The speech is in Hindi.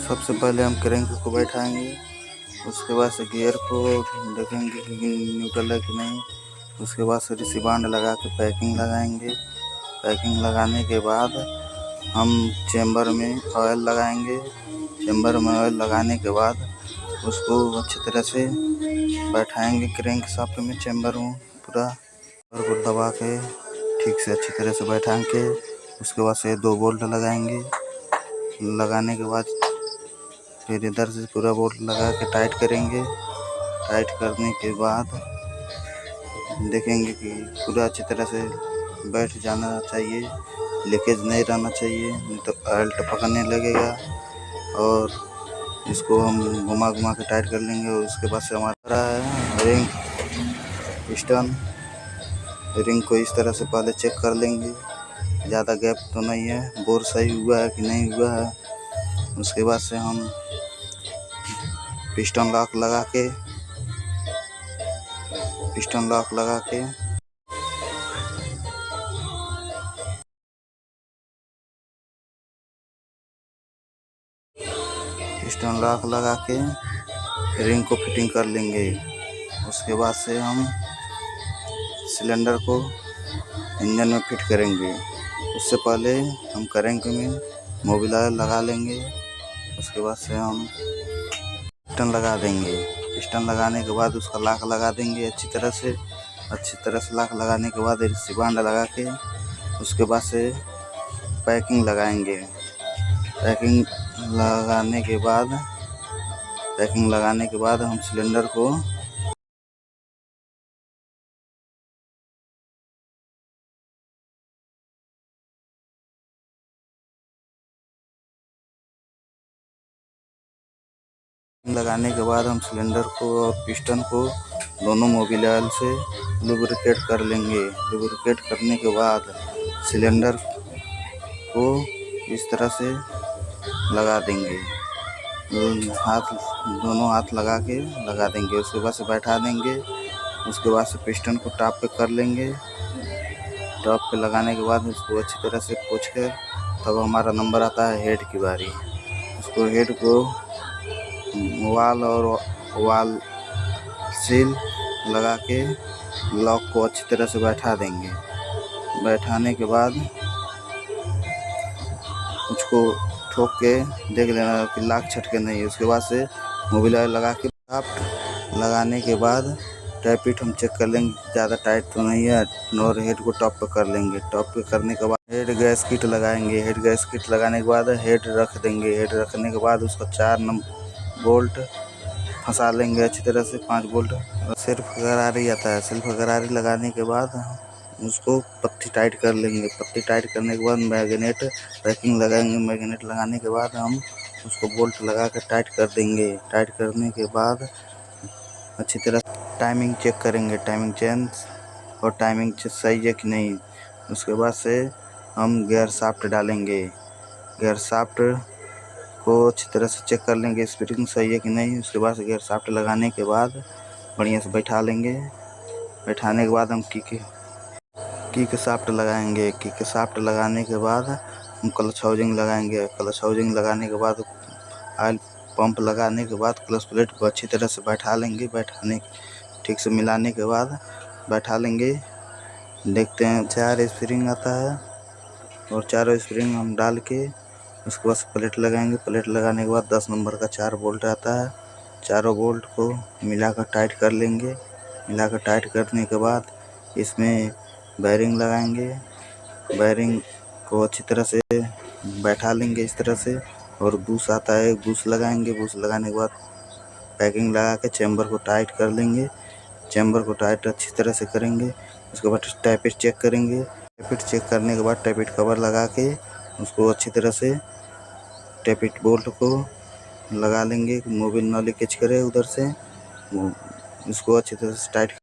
सबसे पहले हम क्रैंक को बैठाएंगे, उसके बाद से गियर को देखेंगे कि न्यूट्रल है कि नहीं। उसके बाद से रिसिबांड लगा के पैकिंग लगाएंगे। पैकिंग लगाने के बाद हम चेंबर में ऑयल लगाएंगे। चेंबर में ऑयल लगाने के बाद उसको अच्छी तरह से बैठाएंगे क्रैंक शाफ्ट में, चेंबर में पूरा को दबा के ठीक से अच्छी तरह से बैठा के उसके बाद से 2 बोल्ट लगाएंगे। लगाने के बाद फिर इधर से पूरा बोल्ट लगा के टाइट करेंगे। टाइट करने के बाद देखेंगे कि पूरा अच्छी तरह से बैठ जाना चाहिए, लीकेज नहीं रहना चाहिए, नहीं तो ऑयल टपकने लगेगा। और इसको हम घुमा घुमा के टाइट कर लेंगे। और उसके बाद से हमारा रिंग पिस्टन रिंग को इस तरह से पहले चेक कर लेंगे, ज़्यादा गैप तो नहीं है, बोर सही हुआ है कि नहीं हुआ है। उसके बाद से हम पिस्टन लॉक लगा के पिस्टन लॉक लगा के रिंग को फिटिंग कर लेंगे। उसके बाद से हम सिलेंडर को इंजन में फिट करेंगे। उससे पहले हम क्रैंक में मोबिल ऑयल लगा लेंगे। उसके बाद से हम पिस्टन लगा देंगे। पिस्टन लगाने के बाद उसका लॉक लगा देंगे अच्छी तरह से लॉक लगाने के बाद रिसिबांड लगा के उसके बाद से पैकिंग लगाएंगे। पैकिंग लगाने के बाद हम सिलेंडर को और पिस्टन को दोनों मोबिल ऑयल से लुब्रिकेट कर लेंगे। लुब्रिकेट करने के बाद सिलेंडर को इस तरह से लगा देंगे, दोनों हाथ लगा देंगे। उसके बाद से बैठा देंगे। उसके बाद से पिस्टन को टॉप पे कर लेंगे। टॉप पे लगाने के बाद उसको अच्छी तरह से पोंछ कर तब हमारा नंबर आता है हेड की बारी। उसको हेड को वाल सील लगा के लॉक को अच्छी तरह से बैठा देंगे। बैठाने के बाद उसको ठोक के देख लेना कि लॉक छटके नहीं। उसके बाद से मोबिल ऑयल लगा के शाफ्ट लगाने के बाद टैपिट हम चेक कर लेंगे, ज़्यादा टाइट तो नहीं है। और हेड को टॉप पे कर लेंगे। टॉप पे करने के बाद हेड गैस किट लगाएंगे। हेड गैस किट लगाने के बाद हेड रख देंगे। हेड रखने के बाद उसका 4 बोल्ट फंसा लेंगे अच्छी तरह से, 5 बोल्ट। सेल्फ गरारी आता है। सेल्फ गरारी लगाने के बाद उसको पत्ती टाइट कर लेंगे। पत्ती टाइट करने के बाद मैग्नेट पैकिंग लगाएंगे। मैग्नेट लगाने के बाद हम उसको बोल्ट लगा कर टाइट कर देंगे। टाइट करने के बाद अच्छी तरह टाइमिंग चेक करेंगे, टाइमिंग चेन और टाइमिंग सही है कि नहीं। उसके बाद से हम गियर शाफ्ट डालेंगे। गियर शाफ्ट को अच्छी तरह से चेक कर लेंगे, स्प्रिंग सही है कि नहीं। उसके बाद से गियर शाफ्ट लगाने के बाद बढ़िया से बैठा लेंगे। बैठाने के बाद हम किक शाफ्ट लगाएंगे। किक शाफ्ट लगाने के बाद हम क्लच हाउसिंग लगाएंगे। क्लच हाउसिंग लगाने के बाद ऑयल पंप लगाने के बाद क्लच प्लेट को अच्छी तरह से बैठा लेंगे। ठीक से मिलाने के बाद बैठा लेंगे। देखते हैं 4 स्प्रिंग आता है और 4 स्प्रिंग हम डाल के उसके बाद प्लेट लगाएंगे। प्लेट लगाने के बाद 10 नंबर का 4 बोल्ट आता है। चारों बोल्ट को मिलाकर टाइट कर लेंगे। मिलाकर टाइट करने के बाद इसमें बेयरिंग लगाएंगे। बेयरिंग को अच्छी तरह से बैठा लेंगे इस तरह से। और बूश आता है, बूश लगाएंगे। बूश लगाने के बाद पैकिंग लगा के चेंबर को टाइट कर लेंगे। चेंबर को टाइट अच्छी तरह से करेंगे। उसके बाद टैपिट चेक करेंगे। टैपिट चेक करने के बाद टैपिट कवर लगा के उसको अच्छी तरह से टैपिट बोल्ट को लगा लेंगे, मोबिल ना लीकेज करे उधर से। इसको अच्छी तरह से टाइट